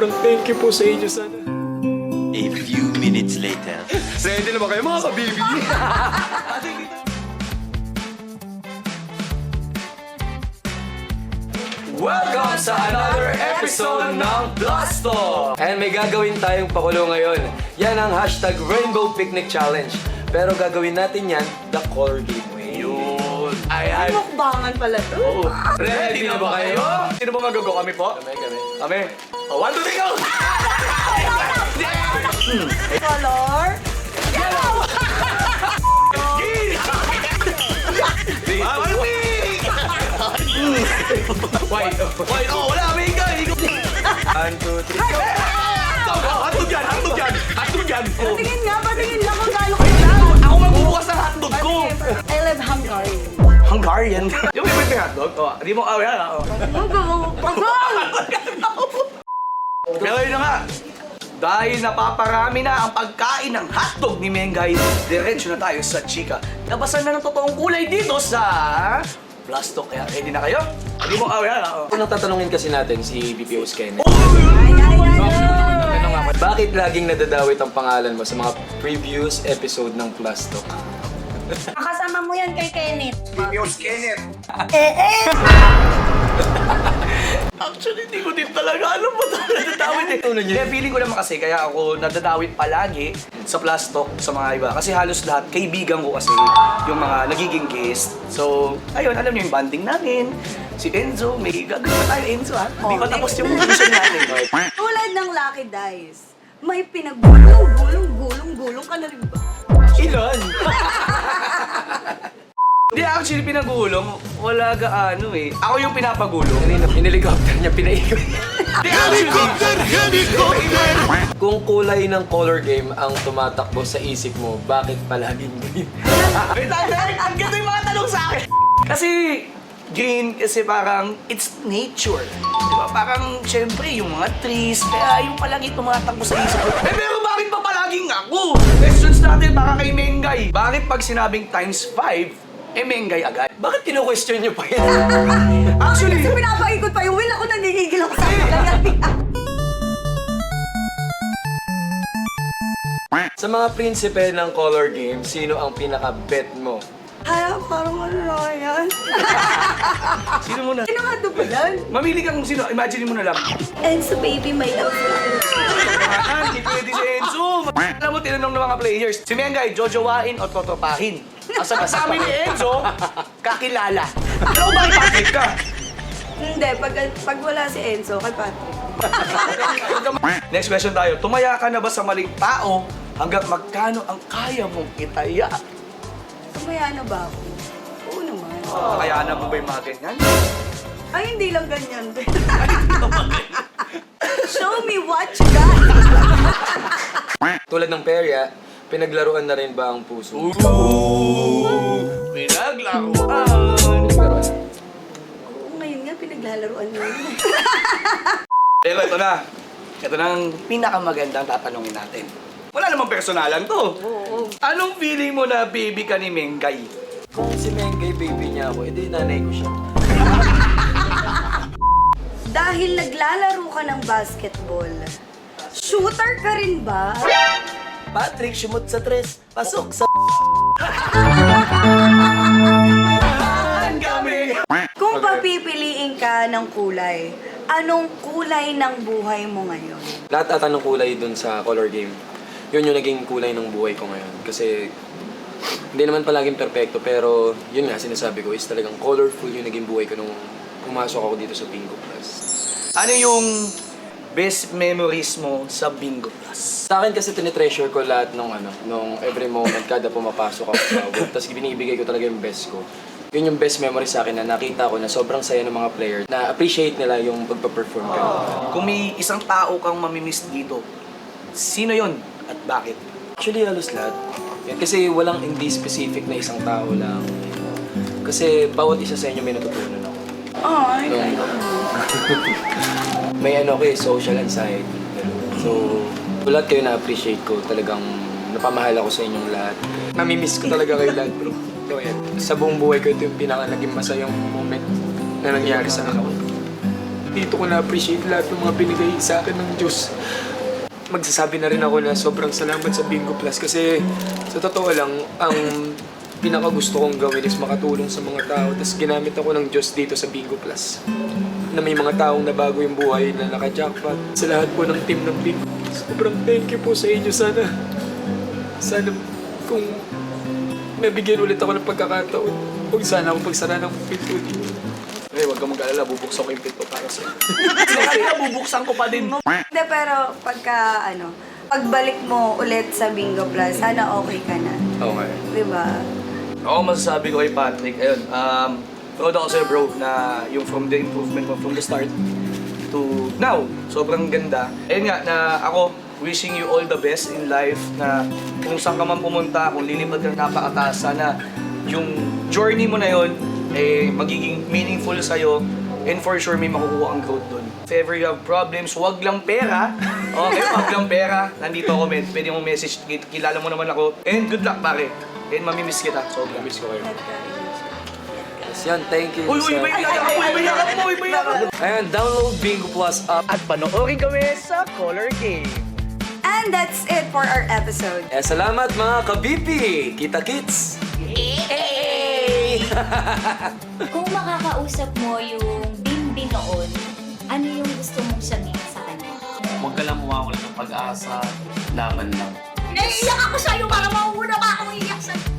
sobrang thank you po sa inyo. Sana. A few minutes later. Ready na ba kayo mga kabibi? Welcome sa another episode ng Blasto! And may gagawin tayong pakulo ngayon. Yan ang hashtag Rainbow Picnic Challenge. Pero gagawin natin yan the color game way. Yun! Ayan! Mukbangan pala to. Oo. Ready na ba kayo? Sino ba mag-go? Kami po? Kami. Oh, 1, 2, 3, go! Color? Yellow! White. White. Oh, wala. May guy. 1, 2, 3, go! Hotdog yan! Hotdog yan! Hotdog yan! Patingin nga, patingin lang kung gaano kayo. Ako magbubukas ng hotdog ko! I love Hungary. Hungarian? Yung favorite na hotdog? Oh, di mo, yan. Pero yun na nga, dahil napaparami na ang pagkain ng hotdog ni Mengay, diretso na tayo sa chika. Nabasan na ng totoong kulay dito sa Blasto. Kaya ready na kayo? Di mo, yan. Unang tatanungin kasi natin si BPO's Ken. Ay. Bakit laging nadadawit ang pangalan mo sa mga previous episode ng Plastok? Kasama mo yan kay Kenneth. BPO's Kenneth. Actually, hindi ko din talaga alam mo talaga nadadawit eh. Kaya feeling ko naman kasi, kaya ako nadadawit palagi sa Plastok sa mga iba. Kasi halos lahat, kaibigan ko kasi yung mga nagiging guest. So, ayun, alam niyo yung banding namin. Si Enzo, may gagawin pa tayo, Enzo ha. Hindi pa tapos yung mission natin. Tulad ng Lucky Dice, may pinagulong-gulong-gulong-gulong ka na rin ba? Ilan? Hindi, actually, pinagulong. Wala gaano eh. Ako yung pinapagulong. In helicopter niya pinaikot. Hindi, actually. Kung kulay ng color game ang tumatakbo sa isip mo, bakit palaging green? Wait, ang ganda yung mga tanong sa akin. Kasi, green kasi parang it's nature. Diba? Parang, syempre, yung mga trees, kaya yung palagi tumatakbo sa isip ko. Eh, pero bakit pa palaging ako? Questions natin para kay Mengay. Bakit pag sinabing times 5, Mengay agad? Bakit kino-question niyo pa yan? Actually, Kasi pinapaikot pa yung wheel, ako nagigigil ako sa kanya. Sa mga prinsipe ng color game, sino ang pinaka-bet mo? Ay, parang ano na yan? sino muna? Sino nga ito ba yan? Mamili kang sino, imagine mo na lang. Enzo baby, my love. Hindi pwede si Enzo. Alam mo, tinanong ng mga players, si Mengay, jojowain o totopahin? Ang sagot sa amin ni Enzo, kakilala. Alam mo ba kay Patrick ka? Hindi, pag wala si Enzo, kay Patrick. Next question tayo. Tumaya ka na ba sa maling tao hanggang magkano ang kaya mong itaya? Tumaya na ba ako? Oo naman. Kakayanan mo ba yung mga ganyan? Ay, hindi lang ganyan. Show me what you got. Tulad ng perya, pinaglaruan na rin ba ang puso? Pinaglaruan. Pinaglaruan. Oo, ngayon nga, pinaglalaroan mo yun. Pero ito na. Ito na ang pinakamagandang tatanungin natin. Wala namang personalan to. Oo. Anong feeling mo na baby ka ni Mengay? Kung si Mengay baby niya ako, edi nanay ko siya. Dahil naglalaro ka ng basketball, shooter ka rin ba? Patrick, sumot sa tres, pasok sa... Kung papipiliin ka ng kulay, anong kulay ng buhay mo ngayon? Lahat ata ng kulay dun sa color game. Yun yung naging kulay ng buhay ko ngayon. Kasi hindi naman palaging perfecto, pero yun nga sinasabi ko is talagang colorful yung naging buhay ko nung pumasok ako dito sa Bingo Plus. Ano yung best memories mo sa Bingo Plus? Sa akin kasi tinitreasure ko lahat nung every moment kada pumapasok ako sa work. Tapos binibigay ko talaga yung best ko. Yun yung best memory sa akin na nakita ko na sobrang saya ng mga player na appreciate nila yung pagpa-perform ka. Kung may isang tao kang mamimiss dito, sino yon at bakit? Actually, halos lahat. Yan, kasi walang hindi specific na isang tao lang. Kasi bawat isa sa inyo may natutunan ako. Ay, May social anxiety. So, lahat kayo na-appreciate ko. Talagang napamahal ako sa inyong lahat. Namimiss ko talaga kayo lahat, bro. So, yan. Sa buong buhay ko, ito yung pinaka naging masayang moment na nangyari sa akin. Dito ko na-appreciate lahat ng mga binigay sa akin ng Diyos. Magsasabi na rin ako na sobrang salamat sa Bingo Plus kasi sa totoo lang, ang pinakagusto kong gawin is makatulong sa mga tao. Tapos ginamit ako ng Diyos dito sa Bingo Plus. Na may mga taong nabago yung buhay na naka-jackpot. Sa lahat po ng team ng Bingo. Sobrang thank you po sa inyo. Sana kung nabigyan ulit ako ng pagkakataon, huwag sana ako pagsara ng pinto dito. Eh, huwag kang mag-alala, bubuksan ko yung pinto para sa'yo. Kaya bubuksan ko pa din. Hindi, pero pagbalik mo ulit sa Bingo Plus, sana okay ka na. Okay. Diba? Ako masasabi ko kay Patrick, ayun, proud ako sa'yo bro, na yung from the improvement mo from the start to now, sobrang ganda. Ayun nga, na ako, wishing you all the best in life, na kung saan ka man pumunta, kung lilipad ka na napakataas, sana yung journey mo na yun, magiging meaningful sa'yo, and for sure may makukuha ang growth dun. If ever you have problems, wag lang pera. Okay, wag lang pera. Nandito ako, pwede mong message, kilala mo naman ako. And good luck pare. And mamimiss kita. Sobrang miss ko kayo. Yan, thank you. Uy, may yakap mo. Ayan, download Bingo Plus app. At panoorin kami sa Color Game. And that's it for our episode. Salamat mga kabipi! Kita-kits! Kung makakausap mo yung Bimbi noon, ano yung gusto mong sabihin sa kanya? Huwag ka lang mawawala ng pag-asa, laban lang. Naiiyak ako sa'yo para mauuna pa ako iiyak sa'yo.